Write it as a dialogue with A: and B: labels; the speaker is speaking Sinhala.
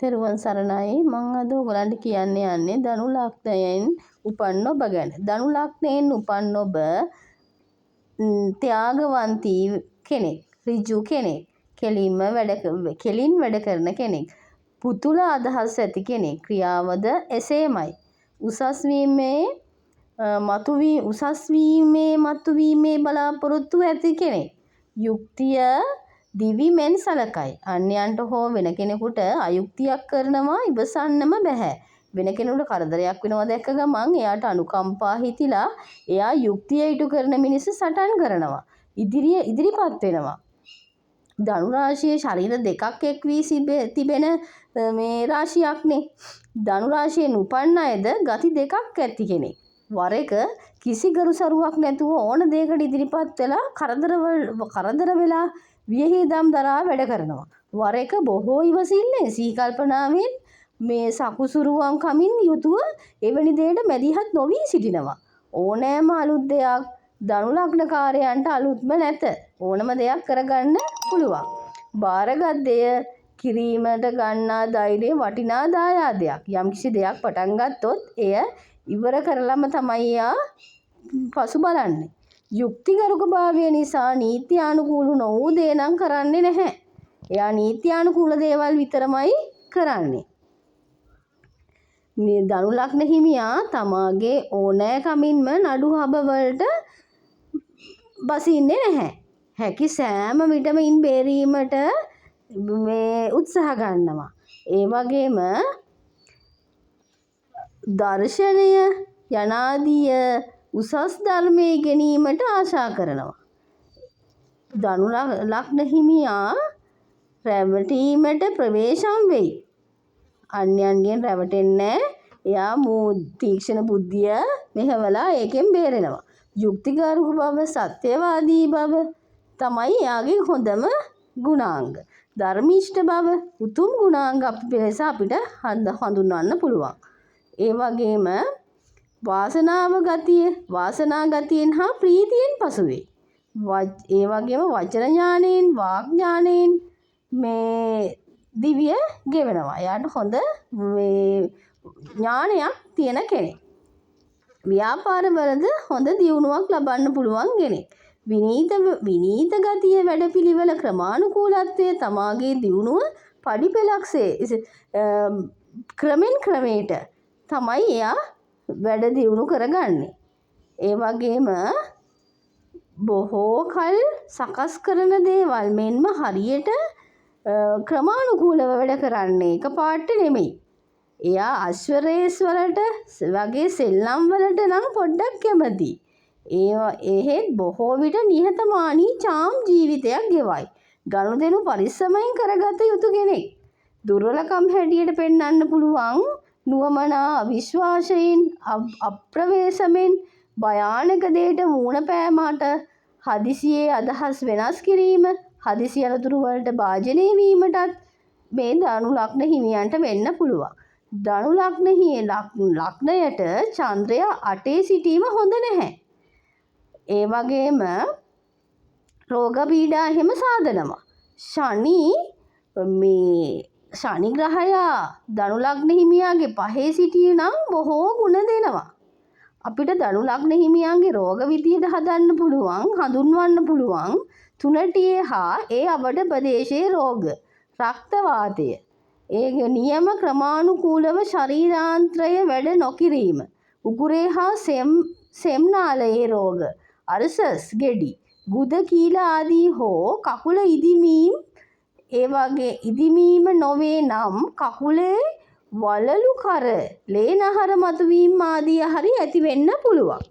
A: තෙරුවන් සරණයි. මම අද ඔයගලන්ට කියන්න යන්නේ ධනු ලග්නයෙන් උපන් ඔබ ගැන. ධනු ලග්නයෙන් උපන් ඔබ ත්‍යාගවන්තී කෙනෙක්, ඍජු කෙනෙක්, කෙලින් වැඩ කරන කෙනෙක්, පුතුල අදහස් ඇති කෙනෙක්. ක්‍රියාවද එසේමයි. උසස් වීමේ මතුවීමේ බලාපොරොත්තු ඇති කෙනෙක්. යුක්තිය දිවිමෙන් සලකයි. අන්‍යයන්ට හෝ වෙන කෙනෙකුට අයුක්තියක් කරනවා ඉවසන්නම බෑ. වෙන කෙනෙකුට කරදරයක් වෙනවා දැක්ක ගමන් එයාට අනුකම්පා හිතිලා එයා යුක්තිය ඉටු කරන මිනිස්සු සටන් කරනවා. ඉදිරිපත් වෙනවා. ධනු රාශියේ ශරීර දෙකක් එක් වී තිබෙන මේ රාශියක්නේ. ධනු රාශියෙන් උපන් අයද ගති දෙකක් ඇති කෙනෙක්. වර එක කිසි ගරුසරුවක් නැතුව ඕන දෙයකට ඉදිරිපත් වෙලා කරදර වෙලා වියහිදම් දරා වැඩ කරනවා. වර එක බොහෝ ඉවසිල්ලෙන් සීකල්පනාවෙන් මේ සකුසුරුවම් කමින් යුතුව එවැනි දෙයට මැදිහත් නොවී සිටිනවා. ඕනෑම අලුත් දෙයක් ධනු ලග්නකාරයන්ට අලුත්ම නැත. ඕනම දෙයක් කරගන්න පුළුවන්. බාරගත් දෙය කිරීමට ගන්නා ධෛර්යය වටිනා දායාදයක්. යම්කිසි දෙයක් පටන් ගත්තොත් එය ඉවර කරලම තමයි එයා පසු බලන්නේ. යුක්තිගරුකභාවය නිසා නීත්‍යානුකූල නොවූ දේ නම් කරන්නේ නැහැ. එයා නීත්‍යානුකූල දේවල් විතරමයි කරන්නේ. මේ ධනු ලග්න හිමියා තමාගේ ඕනෑකමින්ම නඩු හබවලට බසින්නේ නැහැ. හැකි සෑම විටම ඉන් බේරීමට මේ උත්සාහ ගන්නවා. ඒ වගේම දර්ශනය යනාදිය උසස් ධර්මයේ ගැනීමට ආශා කරනවා. ධනු ලග්න හිමියා රැවටීමට ප්‍රවේශම් වෙයි. අන්‍යයන්ගෙන් රැවටෙන්නේ එයා තීක්ෂණ බුද්ධිය මෙහෙवला ඒකෙන් බේරෙනවා. යුක්තිගරුක බව, සත්‍යවාදී බව තමයි එයාගේ හොඳම ගුණාංග. ධර්මිෂ්ඨ බව උතුම් ගුණාංග ලෙස අපිට හඳුන්වන්න පුළුවන්. ඒ වගේම වාසනා ගතියෙන් හා ප්‍රීතියෙන් පසු වෙයි. ඒ වගේම වචන ඥාණයෙන්, වාග් ඥාණයෙන් මේ දිවිය ගෙවනවා. එයාට හොඳ ඥානයක් තියෙන කෙනෙක්. ව්‍යාපාරවලද හොඳ දියුණුවක් ලබන්න පුළුවන් කෙනෙක්. විනීත ගතිය, වැඩපිළිවෙල, ක්‍රමානුකූලත්වය තමාගේ දියුණුව පඩිපෙළක්සේ ක්‍රමෙන් ක්‍රමයට තමයි එයා වැඩ දියුණු කරගන්නේ. ඒ වගේම බොහෝ කල් සකස් කරන දේවල් මෙන්ම හරියට ක්‍රමානුකූලව වැඩ කරන්නේ එකපාරට නෙමෙයි. එයා අශ්වරේස් වලට වගේ සෙල්ලම් වලට නම් පොඩ්ඩක් කැමති. එහෙත් බොහෝ විට නිහතමානී චාම් ජීවිතයක් ගෙවයි. ගනුදෙනු පරිස්සමෙන් කරගත යුතු කෙනෙක්. දුර්වලකම් හැටියට පෙන්වන්න පුළුවන් නුවමනා අවිශ්වාසයෙන්, අප්‍රවේශමෙන්, භයානක දෙයට මූණ පෑමට, හදිසියේ අදහස් වෙනස් කිරීම, හදිසි අනතුරු වලට භාජනය වීමටත් මේ ධනු ලග්න හිමියන්ට වෙන්න පුළුවන්. ධනු ලග්නයට චන්ද්‍රය 8 සිටීම හොඳ නැහැ. ඒ වගේම රෝග පීඩා එහෙම සාදනවා. ශනි ග්‍රහයා ධනු ලග්න හිමියාගේ 5 සිටියේ නම් බොහෝ ගුණ දෙනවා. අපිට ධනු ලග්න හිමියන්ගේ රෝග විදියට හඳුන්වන්න පුළුවන් තුනටියේ හා ඒ අවඩ ප්‍රදේශයේ රෝග, රක්ත වාතය, ඒ නියම ක්‍රමානුකූලව ශරීරාන්ත්‍රය වැඩ නොකිරීම, උගුරේ හා සෙම් නාලයේ රෝග, අර්සස්, ගෙඩි, ගුද කීල ආදී හෝ කකුල ඉදිමීම නොවේ නම් කකුලේ වලලු කර, ලේ නහර මතුවීම ආදී හරි ඇති වෙන්න පුළුවන්.